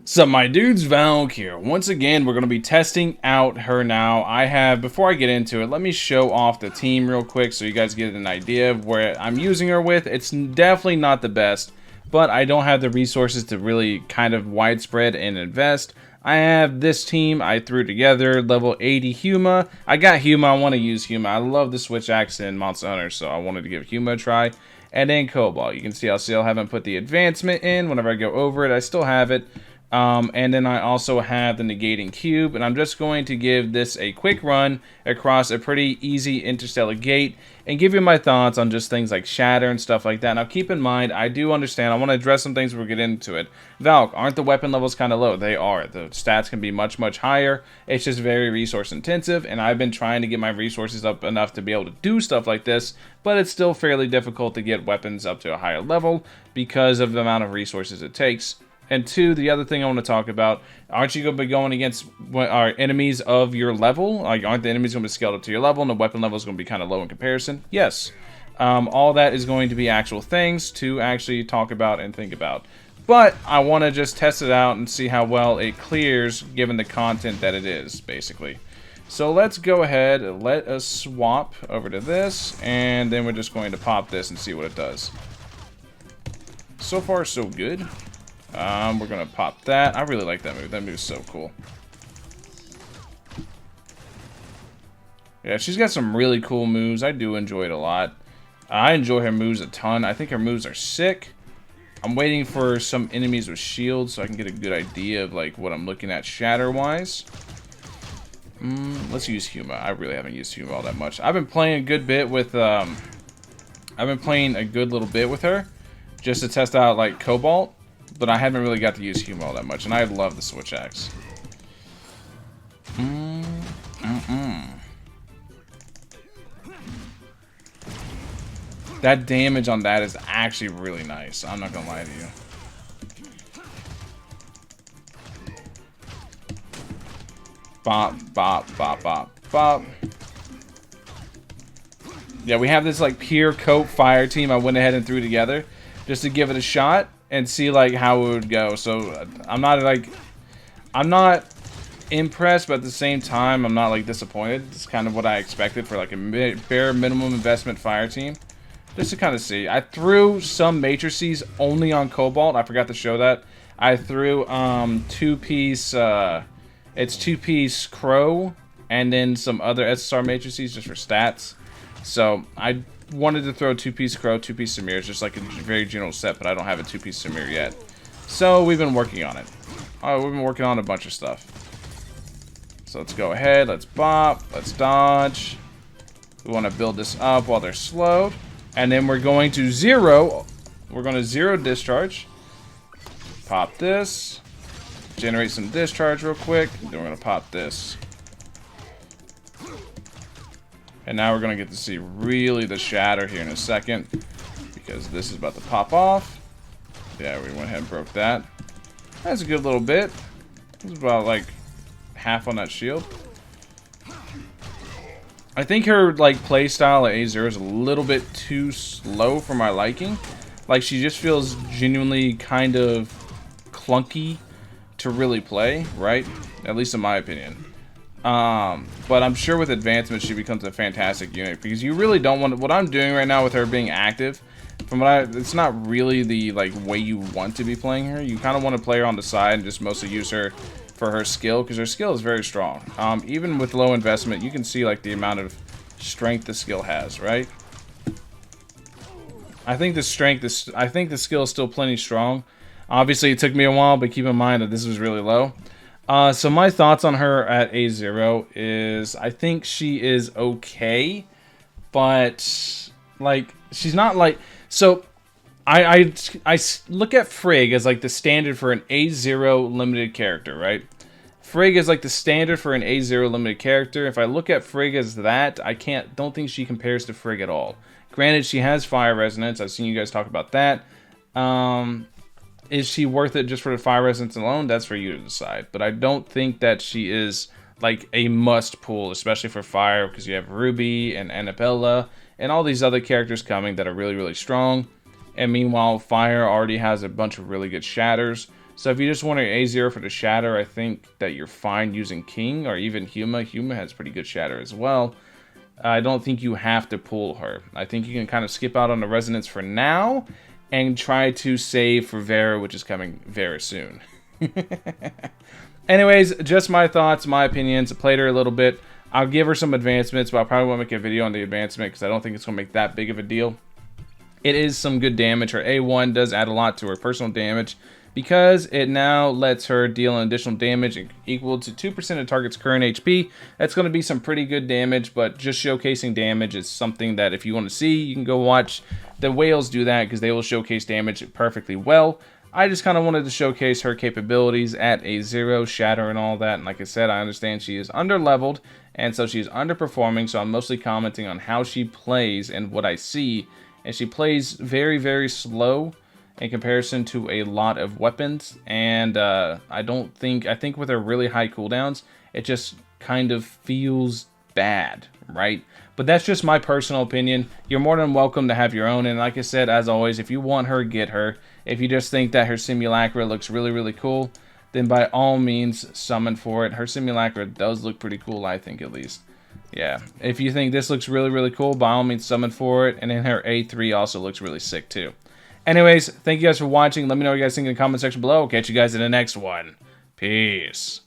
So my dude's Valkyrja. Once again, we're going to be testing out her now. Before I get into it, let me show off the team real quick so you guys get an idea of where I'm using her with. It's definitely not the best, but I don't have the resources to really kind of widespread and invest. I have this team I threw together, level 80 Huma. I got Huma, I want to use Huma. I love the switch axe in Monster Hunter, so I wanted to give Huma a try. And then Cobalt. You can see I still haven't put the advancement in. Whenever I go over it, I still have it. And then I also have the negating cube, and I'm just going to give this a quick run across a pretty easy interstellar gate and give you my thoughts on just things like shatter and stuff like that. Now keep in mind, I do understand, I want to address some things before we get into it. Valk, aren't the weapon levels kind of low? They are. The stats can be much, much higher. It's just very resource intensive, and I've been trying to get my resources up enough to be able to do stuff like this, but it's still fairly difficult to get weapons up to a higher level because of the amount of resources it takes. And two, the other thing I want to talk about, aren't you going to be going against our enemies of your level? Like, aren't the enemies going to be scaled up to your level and the weapon level is going to be kind of low in comparison? Yes. All that is going to be actual things to actually talk about and think about. But I want to just test it out and see how well it clears given the content that it is, basically. So let's go ahead and let us swap over to this, and then we're just going to pop this and see what it does. So far, so good. We're gonna pop that. I really like that move. That move is so cool. Yeah, she's got some really cool moves. I do enjoy it a lot. I enjoy her moves a ton. I think her moves are sick. I'm waiting for some enemies with shields so I can get a good idea of like what I'm looking at shatter-wise. Let's use Huma. I really haven't used Huma all that much. I've been playing a good bit with I've been playing a good little bit with her just to test out like Cobalt. But I haven't really got to use Huma all that much, and I love the switch axe. That damage on that is actually really nice. I'm not gonna lie to you. Bop, bop, bop, bop, bop. Yeah, we have this like pure coat fire team I went ahead and threw together just to give it a shot and see like how it would go. So I'm not impressed, but at the same time I'm not like disappointed. It's kind of what I expected for like a bare minimum investment fire team, just to kind of see. I threw some matrices only on Cobalt. I forgot to show that. I threw two-piece it's two-piece Crow and then some other SSR matrices just for stats. So I wanted to throw two-piece Crow, two-piece Samir. It's just like a very general set, but I don't have a two-piece Samir yet. So we've been working on it. We've been working on a bunch of stuff. So let's go ahead. Let's bop. Let's dodge. We want to build this up while they're slowed. And then we're going to zero. We're going to zero discharge. Pop this. Generate some discharge real quick. Then we're going to pop this. And now we're going to get to see really the shatter here in a second, because this is about to pop off. Yeah, we went ahead and broke that. That's a good little bit. It's about like half on that shield. I think her like play style at A0 is a little bit too slow for my liking. Like she just feels genuinely kind of clunky to really play, right? At least in my opinion. But I'm sure with advancement she becomes a fantastic unit, because you really don't want to, what I'm doing right now with her being active, from what it's not really the like way you want to be playing her. You kind of want to play her on the side and just mostly use her for her skill, because her skill is very strong. Even with low investment, you can see like the amount of strength the skill has, right? I think the skill is still plenty strong. Obviously it took me a while, but keep in mind that this was really low. So my thoughts on her at A0 is I think she is okay, but like she's not like, so I look at Frigg as like the standard for an A0 limited character, right? Frigg is like the standard for an A0 limited character. If I look at Frigg as that, don't think she compares to Frigg at all. Granted, she has fire resonance. I've seen you guys talk about that. Is she worth it just for the fire resonance alone? That's for you to decide. But I don't think that she is like a must pull, especially for fire, because you have Ruby and Annabella and all these other characters coming that are really, really strong. And meanwhile, fire already has a bunch of really good shatters. So if you just want an A0 for the shatter, I think that you're fine using King or even Huma. Huma has pretty good shatter as well. I don't think you have to pull her. I think you can kind of skip out on the resonance for now and try to save for Vera, which is coming very soon. Anyways, just my thoughts, my opinions. I played her a little bit. I'll give her some advancements, but I probably won't make a video on the advancement because I don't think it's going to make that big of a deal. It is some good damage. Her A1 does add a lot to her personal damage because it now lets her deal an additional damage equal to 2% of target's current HP. That's going to be some pretty good damage, but just showcasing damage is something that if you want to see, you can go watch the whales do that because they will showcase damage perfectly well. I just kind of wanted to showcase her capabilities at A0, shatter and all that. And like I said, I understand she is under-leveled, and so she's underperforming, so I'm mostly commenting on how she plays and what I see. And she plays very, very slow in comparison to a lot of weapons. And I think with her really high cooldowns, it just kind of feels bad, right? But that's just my personal opinion. You're more than welcome to have your own. And like I said, as always, if you want her, get her. If you just think that her Simulacra looks really, really cool, then by all means, summon for it. Her Simulacra does look pretty cool, I think, at least. Yeah, if you think this looks really, really cool, by all means, summon for it. And then her A3 also looks really sick, too. Anyways, thank you guys for watching. Let me know what you guys think in the comment section below. I'll catch you guys in the next one. Peace.